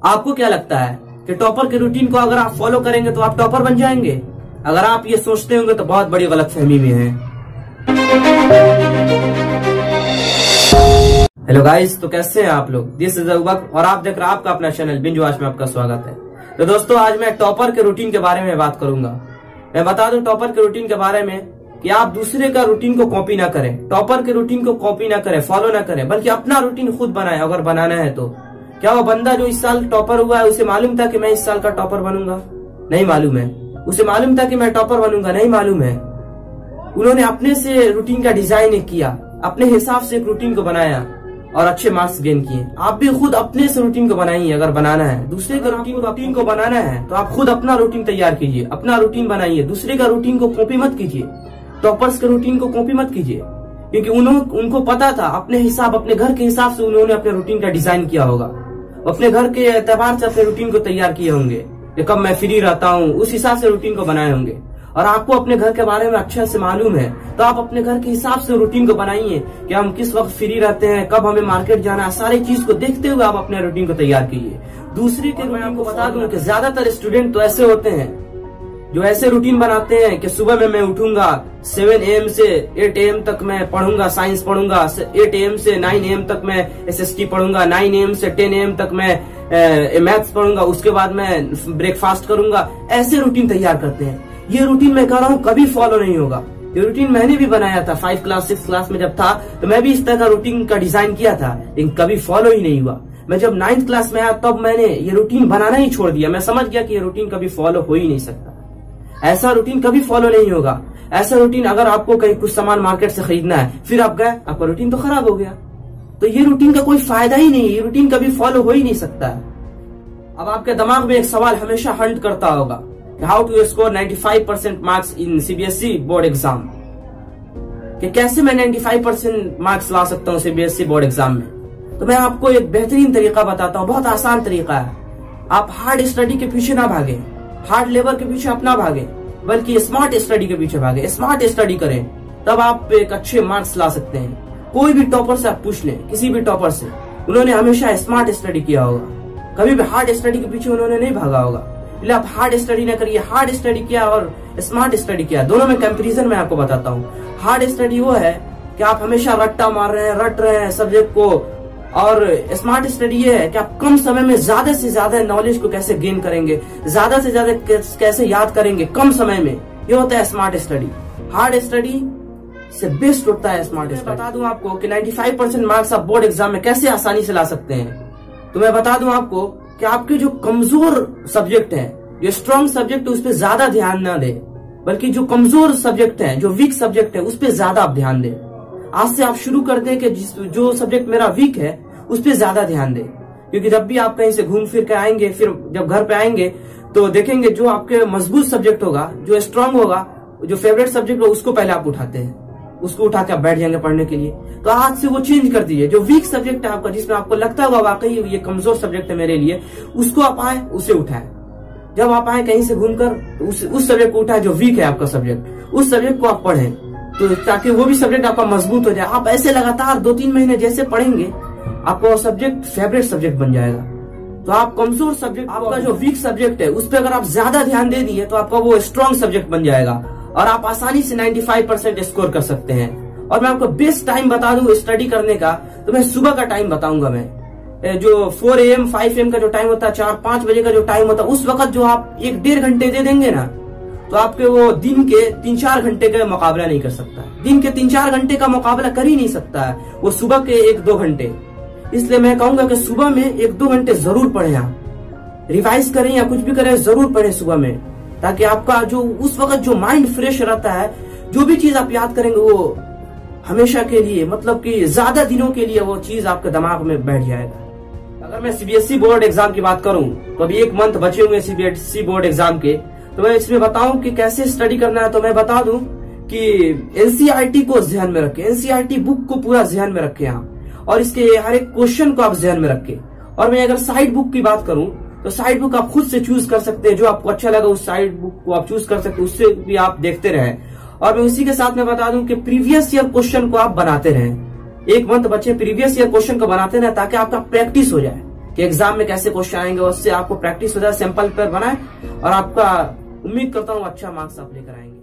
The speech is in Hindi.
आपको क्या लगता है कि टॉपर के रूटीन को अगर आप फॉलो करेंगे तो आप टॉपर बन जाएंगे? अगर आप ये सोचते होंगे तो बहुत बड़ी गलतफहमी में है। हेलो गाइस, तो कैसे हैं आप लोग? दिस इज अबूबकर और आप देख रहे हैं आपका अपना चैनल बिंज वॉच में आपका स्वागत है। तो दोस्तों, आज मैं टॉपर के रूटीन के बारे में बात करूंगा। मैं बता दूं टॉपर के रूटीन के बारे में कि आप दूसरे का रूटीन को कॉपी ना करें, टॉपर के रूटीन को कॉपी ना करें, फॉलो ना करें, बल्कि अपना रूटीन खुद बनाएं अगर बनाना है तो। क्या वो बंदा जो इस साल टॉपर हुआ है उसे मालूम था कि मैं इस साल का टॉपर बनूंगा? नहीं मालूम है। उसे मालूम था कि मैं टॉपर बनूंगा? नहीं मालूम है। उन्होंने अपने से रूटीन का डिजाइन किया, अपने हिसाब से एक रूटीन को बनाया और अच्छे मार्क्स गेन किए। आप भी खुद अपने से रूटीन को बनाइए अगर बनाना है। दूसरे का रूटीन को बनाना है तो आप खुद अपना रूटीन तैयार कीजिए, अपना रूटीन बनाइए। दूसरे का रूटीन को कॉपी मत कीजिए, टॉपर्स के रूटीन को कॉपी मत कीजिए, क्योंकि उनको पता था अपने हिसाब, अपने घर के हिसाब से उन्होंने अपने रूटीन का डिजाइन किया होगा, अपने घर के एतबार से अपने रूटीन को तैयार किए होंगे कि कब मैं फ्री रहता हूँ, उस हिसाब से रूटीन को बनाए होंगे। और आपको अपने घर के बारे में अच्छे से मालूम है तो आप अपने घर के हिसाब से रूटीन को बनाइए कि हम किस वक्त फ्री रहते हैं, कब हमें मार्केट जाना है, सारी चीज को देखते हुए आप अपने रूटीन को तैयार कीजिए। दूसरी के मैं आपको बता दूं कि ज्यादातर स्टूडेंट तो ऐसे होते हैं जो ऐसे रूटीन बनाते हैं कि सुबह में मैं उठूंगा 7 AM से 8 AM तक मैं पढ़ूंगा, साइंस पढ़ूंगा, 8 AM से 9 AM तक मैं SST पढ़ूंगा, 9 AM से 10 AM तक मैं मैथ्स पढ़ूंगा, उसके बाद मैं ब्रेकफास्ट करूंगा। ऐसे रूटीन तैयार करते हैं। ये रूटीन मैं कह रहा हूँ कभी फॉलो नहीं होगा। ये रूटीन मैंने भी बनाया था 5 क्लास 6 क्लास में जब था, तो मैं भी इस तरह का रूटीन का डिजाइन किया था, लेकिन कभी फॉलो ही नहीं हुआ। मैं जब 9th क्लास में आया तब मैंने ये रूटीन बनाना ही छोड़ दिया। मैं समझ गया कि ये रूटीन कभी फॉलो हो ही नहीं सकता, ऐसा रूटीन कभी फॉलो नहीं होगा। ऐसा रूटीन अगर आपको कहीं कुछ सामान मार्केट से खरीदना है, फिर आप गए, आपका रूटीन तो खराब हो गया, तो ये रूटीन का कोई फायदा ही नहीं है। ये रूटीन कभी फॉलो हो ही नहीं सकता है। अब आपके दिमाग में एक सवाल हमेशा हंट करता होगा, how to score 95% marks in CBSE board exam, कि कैसे मैं 95% मार्क्स ला सकता हूँ CBSE बोर्ड एग्जाम में। तो मैं आपको एक बेहतरीन तरीका बताता हूँ, बहुत आसान तरीका है। आप हार्ड स्टडी के पीछे ना भागे, हार्ड लेबर के पीछे अपना भागे, बल्कि स्मार्ट स्टडी के पीछे भागे। स्मार्ट स्टडी करें तब आप एक अच्छे मार्क्स ला सकते हैं। कोई भी टॉपर से आप पूछ लें, किसी भी टॉपर से, उन्होंने हमेशा स्मार्ट स्टडी किया होगा, कभी भी हार्ड स्टडी के पीछे उन्होंने नहीं भागा होगा। इसलिए आप हार्ड स्टडी ना करिए। हार्ड स्टडी किया और स्मार्ट स्टडी किया, दोनों में कंपैरिजन मैं आपको बताता हूँ। हार्ड स्टडी वो है कि आप हमेशा रट्टा मार रहे हैं, रट रहे हैं सब्जेक्ट को, और स्मार्ट स्टडी ये है कि आप कम समय में ज्यादा से ज्यादा नॉलेज को कैसे गेन करेंगे, ज्यादा से ज्यादा कैसे याद करेंगे कम समय में। ये होता है स्मार्ट स्टडी। हार्ड स्टडी से बेस्ट होता है स्मार्ट स्टडी। बता दूं आपको कि 95% मार्क्स आप बोर्ड एग्जाम में कैसे आसानी से ला सकते हैं। तो मैं बता दूं आपको कि आपके जो कमजोर सब्जेक्ट है, जो स्ट्रॉन्ग सब्जेक्ट है, उस पर ज्यादा ध्यान ना दे, बल्कि जो कमजोर सब्जेक्ट है, जो वीक सब्जेक्ट है, उस पर ज्यादा आप ध्यान दें। आज से आप शुरू कर दें कि जो सब्जेक्ट मेरा वीक है उस पर ज्यादा ध्यान दें, क्योंकि जब भी आप कहीं से घूम फिर के आएंगे, फिर जब घर पे आएंगे तो देखेंगे जो आपके मजबूत सब्जेक्ट होगा, जो स्ट्रांग होगा, जो फेवरेट सब्जेक्ट होगा, उसको पहले आप उठाते हैं, उसको उठा के आप बैठ जाएंगे पढ़ने के लिए। तो आज से वो चेंज कर दीजिए। जो वीक सब्जेक्ट है आपका, जिसमें आपको लगता होगा वाकई ये कमजोर सब्जेक्ट है मेरे लिए, उसको आप आए, उसे उठाए। जब आप आए कहीं से घूमकर, तो उस सब्जेक्ट को उठाए जो वीक है आपका सब्जेक्ट, उस सब्जेक्ट को आप पढ़ें, तो ताकि वो भी सब्जेक्ट आपका मजबूत हो जाए। आप ऐसे लगातार 2-3 महीने जैसे पढ़ेंगे, आपका सब्जेक्ट फेवरेट सब्जेक्ट बन जाएगा। तो आप कमजोर सब्जेक्ट, आपका जो वीक सब्जेक्ट है, उस पर अगर आप ज्यादा ध्यान दे दिए तो आपका वो स्ट्रॉन्ग सब्जेक्ट बन जाएगा और आप आसानी से 95% स्कोर कर सकते हैं। और मैं आपको बेस्ट टाइम बता दूं स्टडी करने का, तो मैं सुबह का टाइम बताऊंगा। मैं जो 4 AM 5 AM का जो टाइम होता है, 4-5 बजे का जो टाइम होता है, उस वक्त जो आप 1-1.5 घंटे दे देंगे ना, तो आपके वो दिन के 3-4 घंटे का मुकाबला नहीं कर सकता। दिन के 3-4 घंटे का मुकाबला कर ही नहीं सकता है वो सुबह के 1-2 घंटे। इसलिए मैं कहूंगा कि सुबह में 1-2 घंटे जरूर पढ़ें, आप रिवाइज करें या कुछ भी करें, जरूर पढ़ें सुबह में, ताकि आपका जो उस वक्त जो माइंड फ्रेश रहता है, जो भी चीज आप याद करेंगे वो हमेशा के लिए, मतलब कि ज्यादा दिनों के लिए वो चीज आपके दिमाग में बैठ जाएगा। अगर मैं CBSE बोर्ड एग्जाम की बात करूं तो अभी 1 मंथ बचे हुए CBSE बोर्ड एग्जाम के, तो मैं इसमें बताऊं कि कैसे स्टडी करना है। तो मैं बता दूं कि NCERT को ध्यान में रखें, NCERT बुक को पूरा ध्यान में रखें आप, और इसके हर एक क्वेश्चन को आप ध्यान में रखें। और मैं अगर साइड बुक की बात करूं तो साइड बुक आप खुद से चूज कर सकते हैं, जो आपको अच्छा लगा उस साइड बुक को आप चूज कर सकते हैं, उससे भी आप देखते रहें। और मैं उसी के साथ में बता दूं कि प्रीवियस ईयर क्वेश्चन को आप बनाते रहें। 1 मंथ बच्चे प्रीवियस ईयर क्वेश्चन को बनाते रहें, ताकि आपका प्रैक्टिस हो जाए कि एग्जाम में कैसे क्वेश्चन आएंगे, उससे आपको प्रैक्टिस हो जाए, सैंपल पेपर बनाए और आपका उम्मीद करता हूँ अच्छा मार्क्स आप लेकर आएंगे।